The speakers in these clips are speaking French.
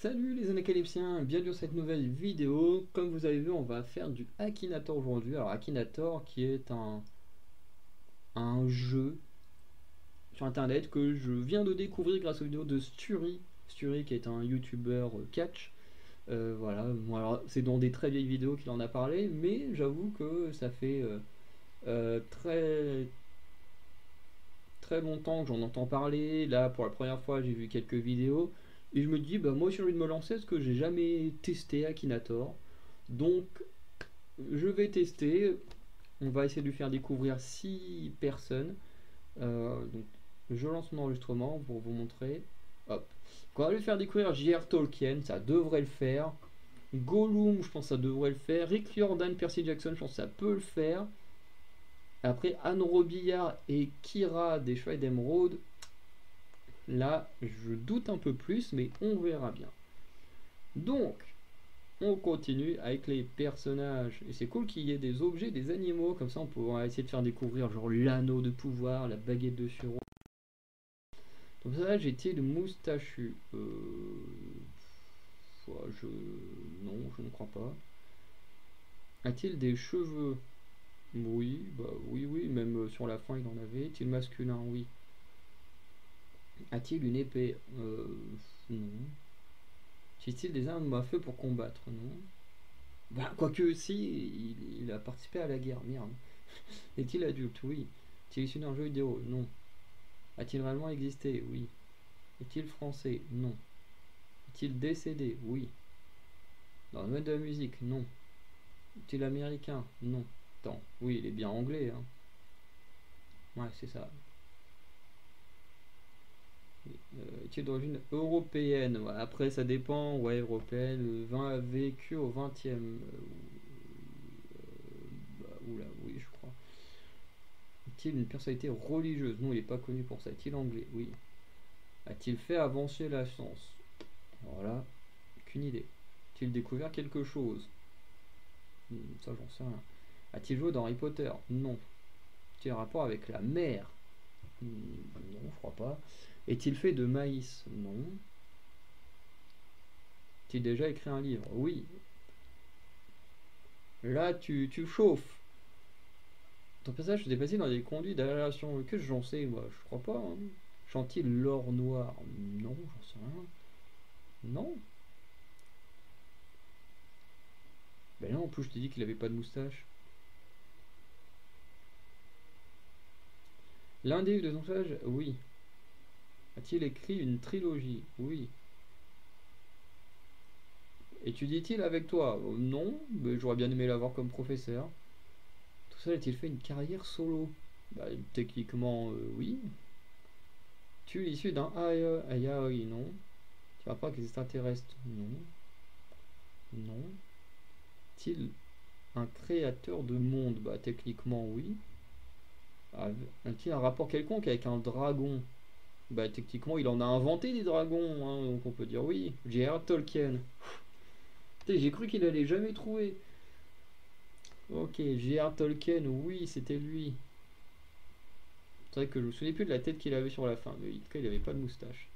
Salut les Anacalypsiens, bienvenue dans cette nouvelle vidéo. Comme vous avez vu, on va faire du Akinator aujourd'hui. Alors Akinator qui est un jeu sur internet que je viens de découvrir grâce aux vidéos de Sturi. Sturi qui est un youtubeur catch. Voilà, bon, alors c'est dans des très vieilles vidéos qu'il en a parlé, mais j'avoue que ça fait très très longtemps que j'en entends parler. Là, pour la première fois, j'ai vu quelques vidéos. Et je me dis, bah moi aussi j'ai envie de me lancer parce que j'ai jamais testé Akinator. Donc, je vais tester. On va essayer de lui faire découvrir 6 personnes. Donc, je lance mon enregistrement pour vous montrer. Hop. On va lui faire découvrir J.R. Tolkien, ça devrait le faire. Gollum, je pense que ça devrait le faire. Rick Riordan, Percy Jackson, je pense que ça peut le faire. Après, Anne Robillard et Kira des Chevaliers d'Émeraude. Là, je doute un peu plus, mais on verra bien. Donc, on continue avec les personnages. Et c'est cool qu'il y ait des objets, des animaux, comme ça on pourra essayer de faire découvrir genre l'anneau de pouvoir, la baguette de Suro. Donc ça, j'ai-t-il moustachu je... Non, je ne crois pas. A-t-il des cheveux? Oui, bah oui, même sur la fin il en avait. Est-il masculin? Oui. A-t-il une épée? Non. Utilise-t-il des armes à feu pour combattre? Non. Bah, quoique, si, il a participé à la guerre, merde. Est-il adulte? Oui. Est-il issu d'un jeu vidéo? Non. A-t-il réellement existé? Oui. Est-il français? Non. Est-il décédé? Oui. Dans le domaine de la musique? Non. Est-il américain? Non. Attends, oui, il est bien anglais, hein. Ouais, c'est ça. Est-il d'origine européenne? Ouais, après, ça dépend. Ouais, européenne. 20 a vécu au 20e. Oula, oui, je crois. Est-il une personnalité religieuse? Non, il n'est pas connu pour ça. Est-il anglais? Oui. A-t-il fait avancer la science? Voilà, aucune idée. A-t-il découvert quelque chose? Ça, j'en sais rien. A-t-il joué dans Harry Potter? Non. A-t-il un rapport avec la mer? Non, je crois pas. Est-il fait de maïs? Non. A-t-il déjà écrit un livre? Oui. Là, tu chauffes. Ton personnage se déplaçait dans des conduits d'aération. Que j'en sais, moi? Je crois pas. Hein. Chante-t-il l'or noir? Non, j'en sais rien. Non. Ben non, en plus, je t'ai dit qu'il avait pas de moustache. L'un des livres de son sage? Oui. A-t-il écrit une trilogie? Oui. Étudie-t-il avec toi? Non, mais j'aurais bien aimé l'avoir comme professeur. Tout ça a-t-il fait une carrière solo? Bah, techniquement, oui. Tu es issu d'un Ayaoi? Non. Tu vas pas avec les extraterrestres? Non. Non. Est-il un créateur de monde? Bah, techniquement, oui. A-t-il un rapport quelconque avec un dragon? Bah, techniquement, il en a inventé des dragons, hein, donc on peut dire oui. J.R. Tolkien. J'ai cru qu'il allait jamais trouver. Ok, J.R. Tolkien, oui, c'était lui. C'est vrai que je me souviens plus de la tête qu'il avait sur la fin, mais en tout cas, il avait pas de moustache.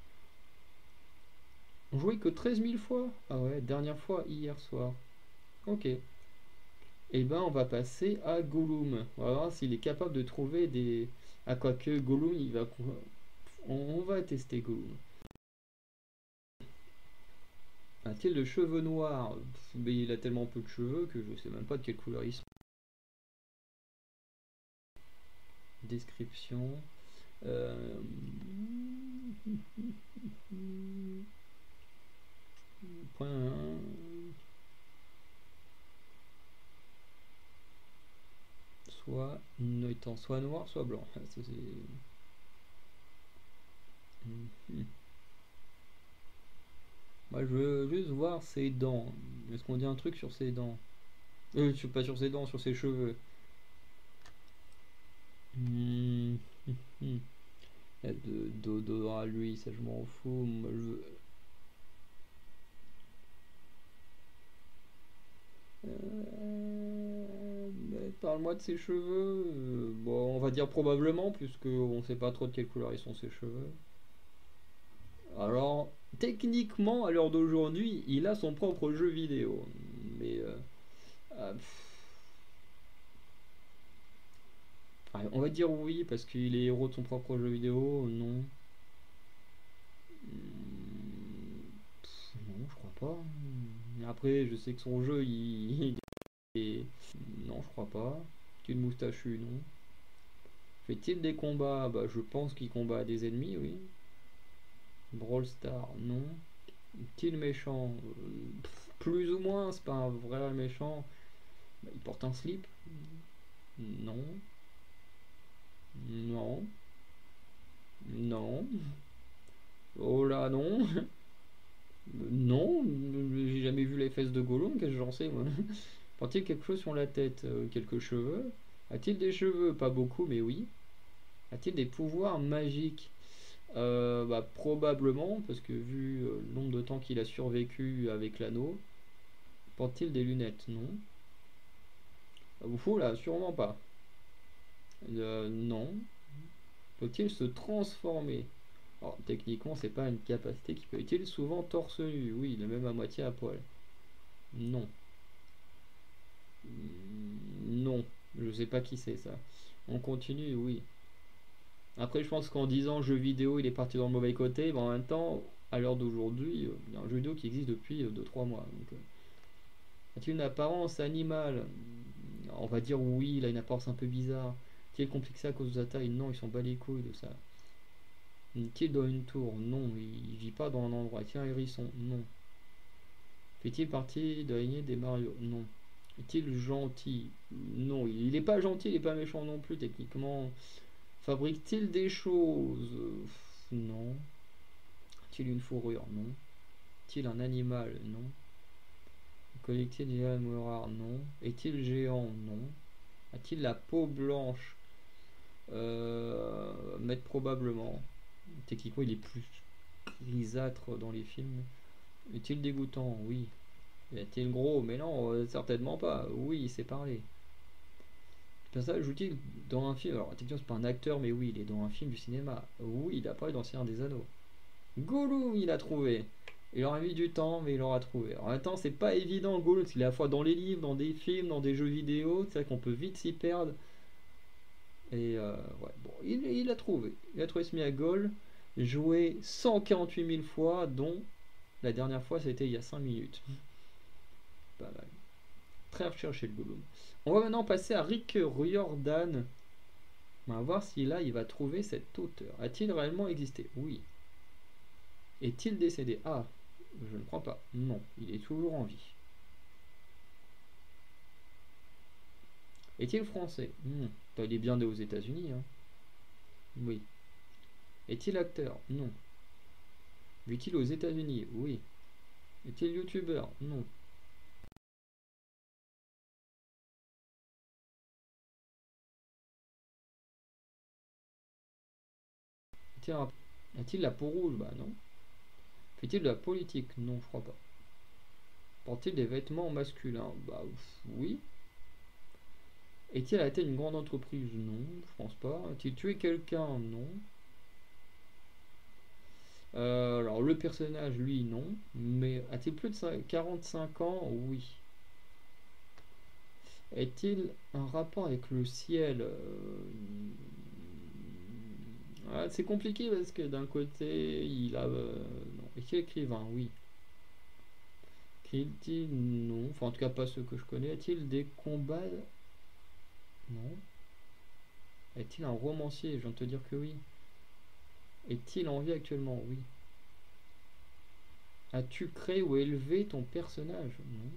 On jouait que 13 000 fois? Ah ouais, dernière fois hier soir. Ok. Et ben, on va passer à Gollum. On va voir s'il est capable de trouver des. Ah, quoique Gollum, il va. On va tester Gollum. A-t-il de cheveux noirs? Mais il a tellement peu de cheveux que je sais même pas de quelle couleur ils sont. Description. Euh... Point 1. Soit étant soit noir, soit blanc. Ça, c'est... Moi, je veux juste voir ses dents. Est-ce qu'on dit un truc sur ses dents? Je suis pas sur ses dents, sur ses cheveux. Il y a de d'odeur à lui, ça je m'en fous. Moi, je veux... Parle-moi de ses cheveux. Bon, on va dire probablement, puisque on sait pas trop de quelle couleur ils sont ses cheveux. Alors, Techniquement, à l'heure d'aujourd'hui, il a son propre jeu vidéo. Mais ah, on va dire oui parce qu'il est héros de son propre jeu vidéo. Non. Non, je crois pas. Après, je sais que son jeu, il est... Non, je crois pas. Est-il moustachu? Non. Fait-il des combats? Bah, je pense qu'il combat des ennemis, oui. Brawl Star? Non. Est-il méchant? Plus ou moins, c'est pas un vrai méchant. Bah, il porte un slip? Non. Non. Non. Oh là, non. Non. J'ai jamais vu les fesses de Gollum, qu'est-ce que j'en sais, moi. Porte-t-il quelque chose sur la tête? Quelques cheveux? A-t-il des cheveux? Pas beaucoup, mais oui. A-t-il des pouvoirs magiques? Bah, probablement, parce que vu le nombre de temps qu'il a survécu avec l'anneau. Porte-t-il des lunettes? Non. Fou là, sûrement pas. Non. Peut-il se transformer? Alors, techniquement, c'est pas une capacité qui peut. Est-il souvent torse nu? Oui, il est même à moitié à poil. Non. Non. Je sais pas qui c'est ça. On continue, oui. Après, je pense qu'en disant jeu vidéo, il est parti dans le mauvais côté, mais en même temps, à l'heure d'aujourd'hui, il y a un jeu vidéo qui existe depuis 2-3 mois. Donc, a-t-il une apparence animale? On va dire oui, il a une apparence un peu bizarre. Est-il complexé à cause de sa taille? Non, ils sont bas les couilles de ça. Est-il dans une tour? Non, il vit pas dans un endroit. Est-il un hérisson? Non. Fait-il partie de la lignée des Mario? Non. Est-il gentil? Non, il n'est pas gentil, il n'est pas méchant non plus, techniquement. Fabrique-t-il des choses? Non. A-t-il une fourrure? Non. Est-il un animal? Non. Collecte-t-il des animaux rares? Non. Est-il géant? Non. A-t-il la peau blanche? Mettre probablement. Techniquement, il est plus grisâtre dans les films. Est-il dégoûtant? Oui. Est-il gros? Mais non, certainement pas. Oui, il sait parler. Le personnage joue-t-il dans un film? Alors, techniquement, c'est pas un acteur, mais oui, il est dans un film du cinéma. Oui, il apparaît dans Seigneur des Anneaux. Gollum, il a trouvé. Il aura mis du temps, mais il aura trouvé. En même temps, c'est pas évident, Gollum, parce qu'il est à la fois dans les livres, dans des films, dans des jeux vidéo. C'est vrai qu'on peut vite s'y perdre. Et ouais, bon, il a trouvé. Il a trouvé Smeagol, joué 148 000 fois, dont la dernière fois, c'était il y a 5 minutes. Pas mal. Très recherché le Gollum. On va maintenant passer à Rick Riordan. On va voir si là, il va trouver cet auteur. A-t-il réellement existé? Oui. Est-il décédé? Ah, je ne crois pas. Non, il est toujours en vie. Est-il français? Il est bien né aux États-Unis, hein. Oui. Est-il acteur? Non. Vit-il aux États-Unis? Oui. Est-il youtubeur? Non. A-t-il la peau rouge? Bah non. Fait-il de la politique? Non, je crois pas. Porte-t-il des vêtements masculins? Bah oui. Est-il à la tête d'une grande entreprise? Non, je pense pas. A-t-il tué quelqu'un? Non. Alors le personnage, lui, non. Mais a-t-il plus de 45 ans? Oui. Est-il un rapport avec le ciel? C'est compliqué parce que d'un côté, il a... non. Est-il écrivain? Oui. Écrit-il? Non. Enfin, en tout cas, pas ceux que je connais. A-t-il des combats? Non. Est-il un romancier? Je viens de te dire que oui. Est-il en vie actuellement? Oui. As-tu créé ou élevé ton personnage? Non.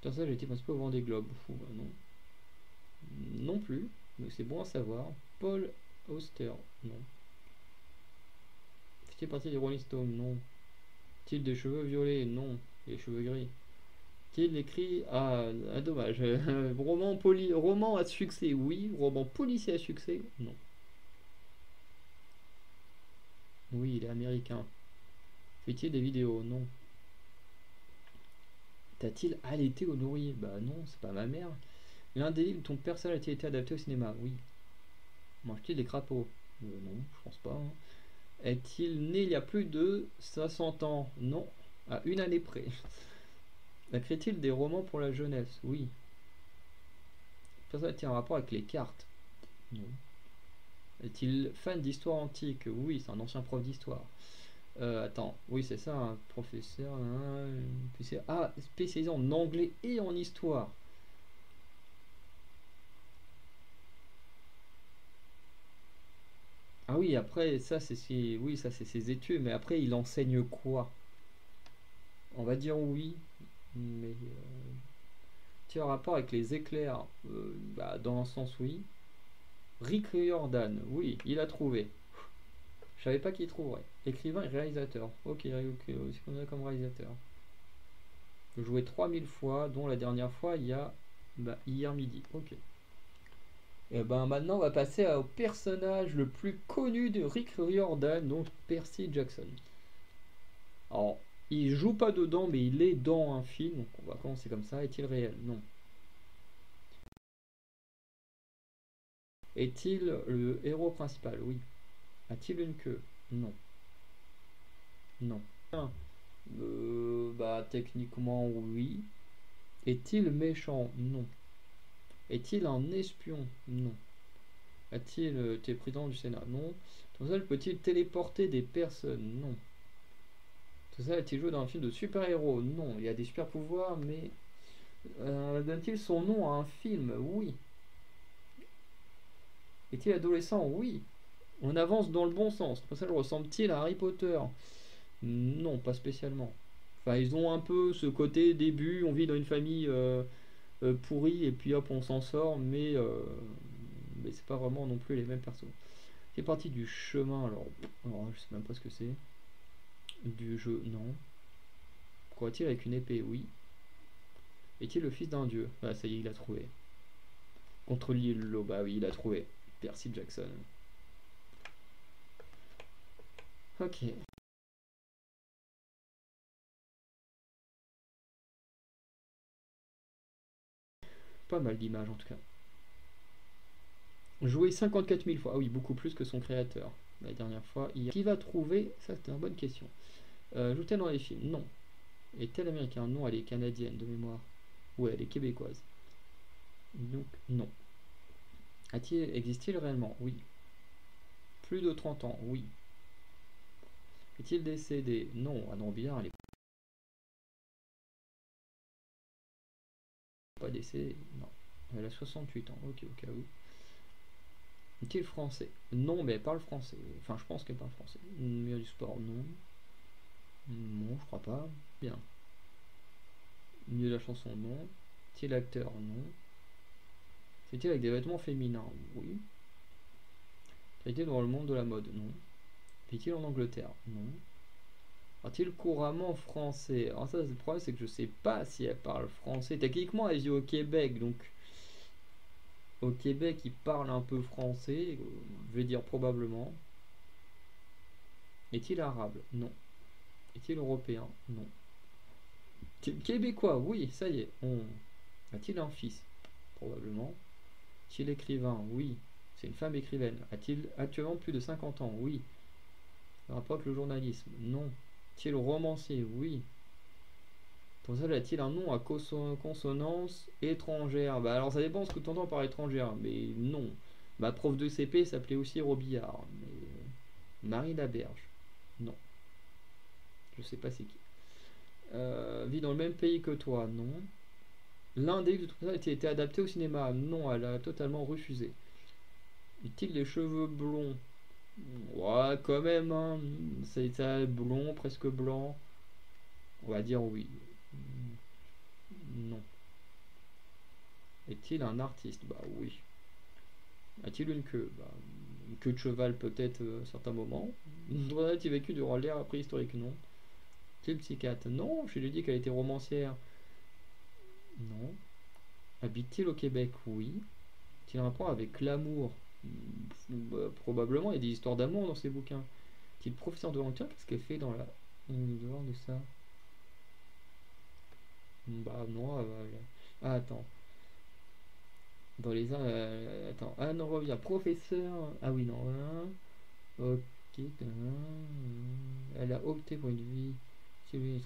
Ton personnage a été participé au Vendée Globe. Bah non. Non plus. Mais c'est bon à savoir. Paul Auster? Non. Fait-il partie des Rolling Stones? Non. A-t-il des cheveux violets? Non. Les cheveux gris. A-t-il écrit... dommage. Roman à succès? Oui. Roman policier à succès? Non. Oui, il est américain. Fait-il des vidéos? Non. T'a-t-il allaité au nourrier? Bah non, c'est pas ma mère. L'un des livres, ton personnage a-t-il été adapté au cinéma? Oui. Mange-t-il des crapauds? Non, je pense pas, hein. Est-il né il y a plus de 500 ans? Non, à une année près. Écrit-il des romans pour la jeunesse? Oui. Ça a-t-il un rapport avec les cartes? Non. Est-il fan d'histoire antique? Oui, c'est un ancien prof d'histoire. Attends, oui, c'est ça, un professeur. Ah, spécialisé en anglais et en histoire. Ah oui, après, ça, oui, ça, c'est ses études, mais après, il enseigne quoi? On va dire oui, mais tu as un rapport avec les éclairs? Bah, dans un sens, oui. Rick Riordan, oui, il a trouvé. Je savais pas qu'il trouverait. Écrivain et réalisateur. Ok, ok, c'est qu'on a comme réalisateur. Joué 3000 fois, dont la dernière fois il y a hier midi. Ok. Et ben maintenant on va passer au personnage le plus connu de Rick Riordan, donc Percy Jackson. Alors, il joue pas dedans, mais il est dans un film, donc on va commencer comme ça. Est-il réel? Non. Est-il le héros principal? Oui. A-t-il une queue? Non. Non. Bah techniquement oui. Est-il méchant? Non. Est-il un espion? Non. A-t-il été président du Sénat? Non. Tout ça peut-il téléporter des personnes? Non. Tout ça a-t-il joué dans un film de super-héros? Non. Il y a des super-pouvoirs, mais donne-t-il son nom à un film? Oui. Est-il adolescent? Oui. On avance dans le bon sens. Pour ça, ressemble-t-il à Harry Potter? Non, pas spécialement. Enfin, ils ont un peu ce côté début, on vit dans une famille pourrie et puis hop, on s'en sort, mais c'est pas vraiment non plus les mêmes persos. C'est parti du chemin, alors je sais même pas ce que c'est. Du jeu, non. Court-il avec une épée? Oui. Est-il le fils d'un dieu? Ah, ça y est, il a trouvé. Contre l'île, bah oui, il a trouvé. Percy Jackson. Ok. Pas mal d'images en tout cas. Joué 54 000 fois. Ah oui, beaucoup plus que son créateur. La dernière fois, qui va trouver? Ça, c'était une bonne question. Joue-t-elle dans les films? Non. Est-elle américaine? Non, elle est canadienne de mémoire. Ouais, elle est québécoise. Donc, non. Existe-t-il réellement? Oui. Plus de 30 ans? Oui. Est-il décédé? Non. Ah non, Billard, elle est pas décédée. Non. Elle a 68 ans. Ok, au cas où. Est-il français? Non, mais elle parle français. Enfin, je pense qu'elle parle français. Meilleur du sport? Non. Non, je crois pas. Bien. Mieux de la chanson? Non. Est-il acteur? Non. Fait-il avec des vêtements féminins? Oui. Fait-il dans le monde de la mode? Non. Vit-il en Angleterre? Non. Parle-t-il couramment français? Alors ça, le problème, c'est que je sais pas si elle parle français. Techniquement, elle vit au Québec, donc au Québec, il parle un peu français. Je vais dire probablement. Est-il arabe? Non. Est-il européen? Non. Québécois? Oui, ça y est. A-t-il un fils? Probablement. Est-il écrivain? Oui. C'est une femme écrivaine. A-t-il actuellement plus de 50 ans? Oui. Ça rapporte le journalisme? Non. Est-il romancier? Oui. Pour ça, a-t-il un nom à consonance étrangère? Bah alors ça dépend ce que tu entends par étrangère, mais non. Ma prof de CP s'appelait aussi Robillard, mais Marie Laberge. Non, je sais pas c'est qui. Vit dans le même pays que toi? Non. L'un des de tout ça a été adapté au cinéma? Non, elle a totalement refusé. Est-il les cheveux blonds? Ouais, quand même, hein. C'est ça, blond, presque blanc. On va dire oui. Non. Est-il un artiste? Bah oui. A-t-il une queue? Bah, une queue de cheval peut-être à certains moments. A-t-il vécu durant l'ère préhistorique? Non. Est-il psychiatre? Non, je lui ai dit qu'elle était romancière. Non. Habite-t-il au Québec? Oui. A-t-il un rapport avec l'amour? Bah, probablement, il y a des histoires d'amour dans ces bouquins. Est-il professeur de langue? Qu'est-ce qu'elle fait dans la... dehors de ça? Bah non, ah, attends. Dans les uns... attends. Ah non, reviens. Professeur... Ah oui, non. Hein. Ok. Elle a opté pour une vie.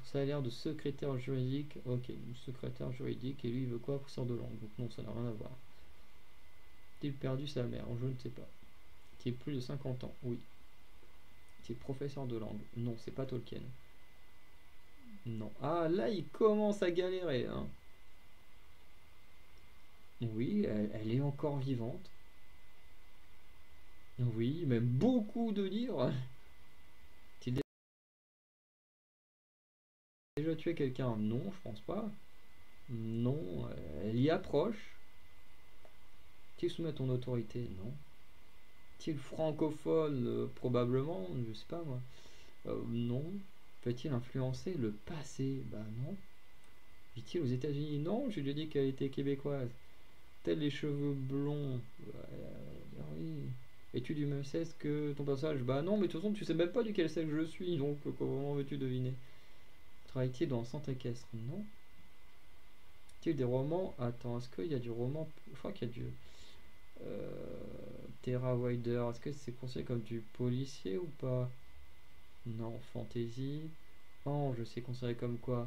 Ça a l'air de secrétaire juridique. Ok, secrétaire juridique. Et lui, il veut quoi? Professeur de langue. Donc non, ça n'a rien à voir. A-t-il perdu sa mère? Je ne sais pas. Qui est plus de 50 ans? Oui. Qui est professeur de langue? Non, c'est pas Tolkien. Non. Ah, là, il commence à galérer. Hein. Oui, elle est encore vivante. Oui, même beaucoup de livres. A-t-il déjà tué quelqu'un? Non, je pense pas. Non, elle y approche. Est-il soumis à ton autorité? Non. Est-il francophone? Probablement, je sais pas moi. Non. Peut-il influencer le passé? Bah non. Vit-il aux États-Unis? Non, j'ai déjà dit qu'elle était québécoise. Tels les cheveux blonds. Oui. Es-tu du même sexe que ton personnage? Bah non, mais de toute façon, tu sais même pas duquel sexe je suis, donc comment veux-tu deviner? Travaille-t-il dans un centre équestre? Non. Des romans? Attends, est-ce qu'il y a du roman? Je crois qu'il y a du Terra Wider. Est-ce que c'est considéré comme du policier ou pas? Non, fantasy. Oh, je sais considéré comme quoi?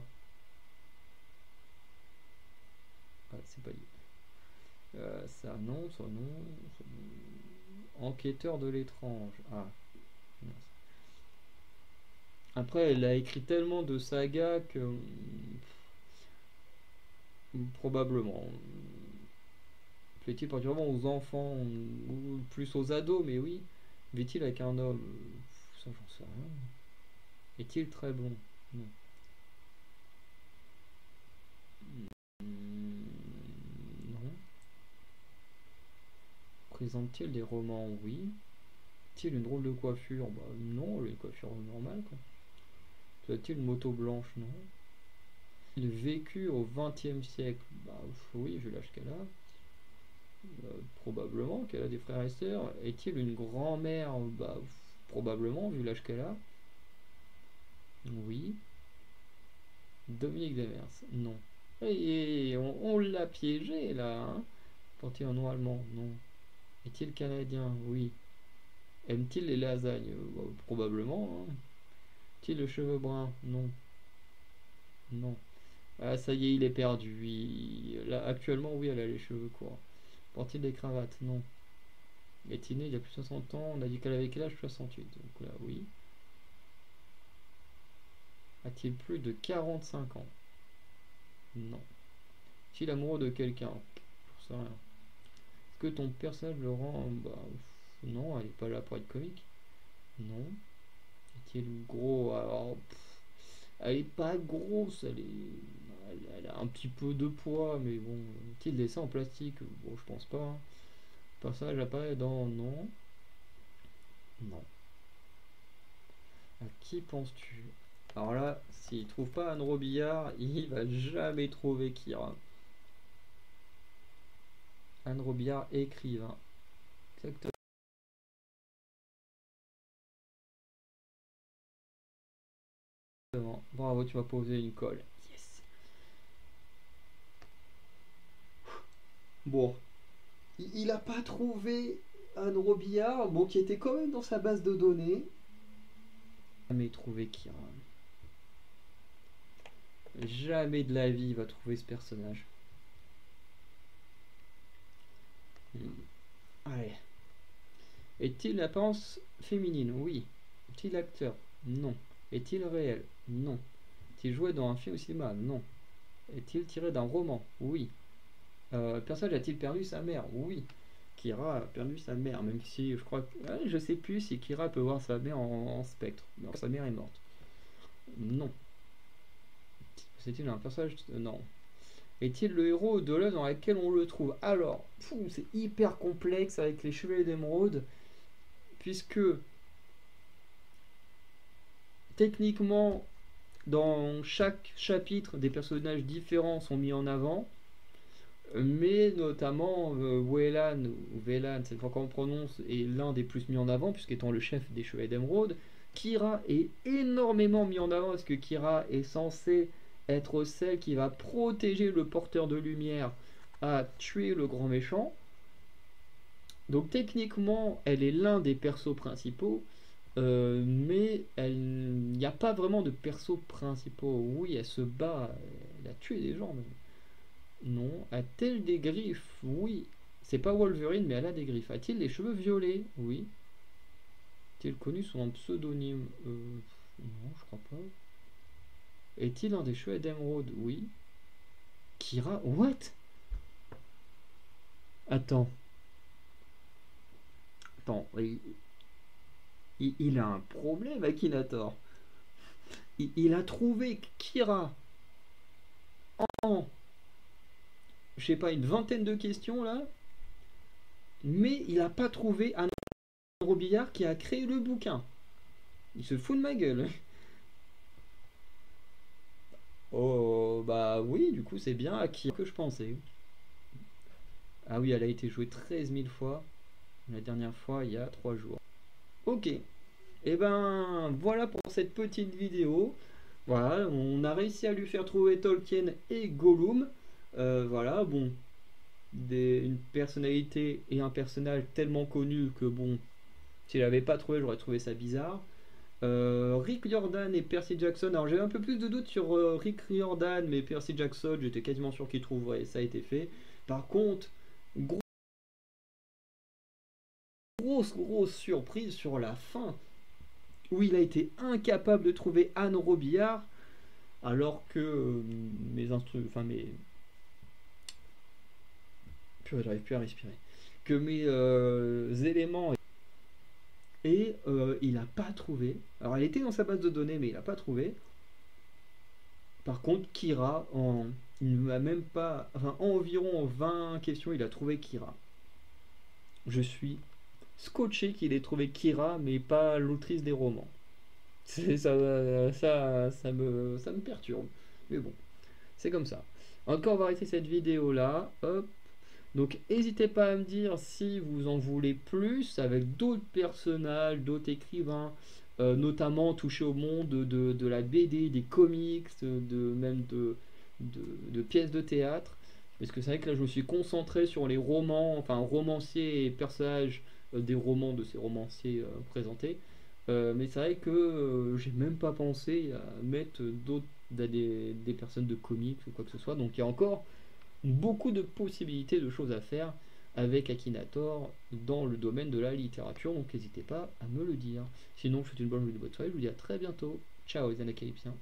Ah, c'est pas dit. Ça non, ça non, ça non. Enquêteur de l'étrange. Ah, mince. Après, elle a écrit tellement de sagas que probablement. Plaît-il particulièrement aux enfants ou plus aux ados? Mais oui. Vit-il avec un homme? Ça, j'en sais rien. Est-il très bon? Non. Non. Présente-t-il des romans? Oui. A-t-il une drôle de coiffure? Bah non, une coiffure normale quoi. A-t-il une moto blanche? Non. Il vécu au XXe siècle? Bah oui, vu l'âge qu'elle a. Probablement qu'elle a des frères et sœurs. Est-il une grand-mère? Bah probablement, vu l'âge qu'elle a. Oui. Dominique Demers? Non. Et on l'a piégé là, hein. Porté un nom allemand? Non. Est-il canadien? Oui. Aime-t-il les lasagnes? Bah, probablement. Hein. Est-il le cheveu brun? Non. Non. Ah, ça y est, il est perdu. Là, actuellement, oui, elle a les cheveux courts. Porte-t-il des cravates? Non. Est-il né il y a plus de 60 ans? On a dit qu'elle avait quel âge? 68. Donc là, oui. A-t-il plus de 45 ans? Non. Est-il amoureux de quelqu'un? Je sais rien. Est-ce que ton personnage le rend. Bah, non, elle est pas là pour être comique. Non. Est-il gros? Alors, elle est pas grosse, elle a un petit peu de poids, mais bon, est-il laissé en plastique? Bon, je pense pas. Hein. Le personnage apparaît dans. Non. Non. À qui penses-tu? Alors là, s'il trouve pas Anne Robillard, il va jamais trouver Kira. Anne Robillard, écrivain. Exactement. Bravo, tu m'as posé une colle. Yes. Bon, il a pas trouvé Anne Robillard, bon, qui était quand même dans sa base de données. Jamais trouvé Kira. Jamais de la vie il va trouver ce personnage. Allez. Est-il l'apparence féminine? Oui. Est-il acteur? Non. Est-il réel? Non. Est-il joué dans un film au cinéma? Non. Est-il tiré d'un roman? Oui. Le personnage a-t-il perdu sa mère? Oui. Kira a perdu sa mère, même si je crois que. Je sais plus si Kira peut voir sa mère en spectre. Non, sa mère est morte. Non. C'est-il un personnage? Non. Est-il le héros de l'œuvre dans laquelle on le trouve? Alors, c'est hyper complexe avec les Chevaliers d'Émeraude, puisque techniquement, dans chaque chapitre, des personnages différents sont mis en avant, mais notamment Weylan, ou Weylan, c'est pas comment on prononce, est l'un des plus mis en avant, puisqu'étant le chef des Chevaliers d'Émeraude. Kira est énormément mis en avant, parce que Kira est censée être celle qui va protéger le porteur de lumière à tuer le grand méchant. Donc techniquement, elle est l'un des persos principaux, Mais il n'y a pas vraiment de persos principaux. Oui, elle se bat, elle a tué des gens. Non. A-t-elle des griffes? Oui. C'est pas Wolverine, mais elle a des griffes. A-t-il les cheveux violets? Oui. Est-il connu sous un pseudonyme? Non, je crois pas. Est-il un des cheveux d'émeraude? Oui. Kira? What? Attends. Attends. Il a un problème, Akinator. Il a trouvé Kira en, je sais pas, une vingtaine de questions là, mais il a pas trouvé un Robillard qui a créé le bouquin. Il se fout de ma gueule. Oh, bah oui, du coup, c'est bien Akira que je pensais. Ah oui, elle a été jouée 13 000 fois. La dernière fois, il y a 3 jours. Ok. Et ben, voilà pour cette petite vidéo. Voilà, on a réussi à lui faire trouver Tolkien et Gollum. Voilà, bon, une personnalité et un personnage tellement connus que bon, s'il n'avait pas trouvé, j'aurais trouvé ça bizarre. Rick Riordan et Percy Jackson. Alors j'avais un peu plus de doutes sur Rick Riordan, mais Percy Jackson, j'étais quasiment sûr qu'il trouverait. Ça a été fait. Par contre, grosse surprise sur la fin, où il a été incapable de trouver Anne Robillard, alors que mes instru... Enfin mes... Purée, j'arrive plus à respirer. Que mes éléments... Et il n'a pas trouvé. Alors elle était dans sa base de données, mais il n'a pas trouvé. Par contre, Kira, il ne m'a même pas. Enfin, en environ 20 questions, il a trouvé Kira. Je suis scotché qu'il ait trouvé Kira, mais pas l'autrice des romans. Ça me perturbe. Mais bon, c'est comme ça. Encore, on va arrêter cette vidéo là. Hop. Donc, n'hésitez pas à me dire si vous en voulez plus avec d'autres personnages, d'autres écrivains, notamment touchés au monde de la BD, des comics, même de pièces de théâtre. Parce que c'est vrai que là, je me suis concentré sur les romans, enfin romanciers et personnages des romans de ces romanciers présentés. Mais c'est vrai que j'ai même pas pensé à mettre des personnes de comics ou quoi que ce soit. Donc il y a encore beaucoup de possibilités de choses à faire avec Akinator dans le domaine de la littérature, donc n'hésitez pas à me le dire. Sinon, je vous souhaite une bonne journée de bonne soirée, je vous dis à très bientôt. Ciao les Anacalypsiens.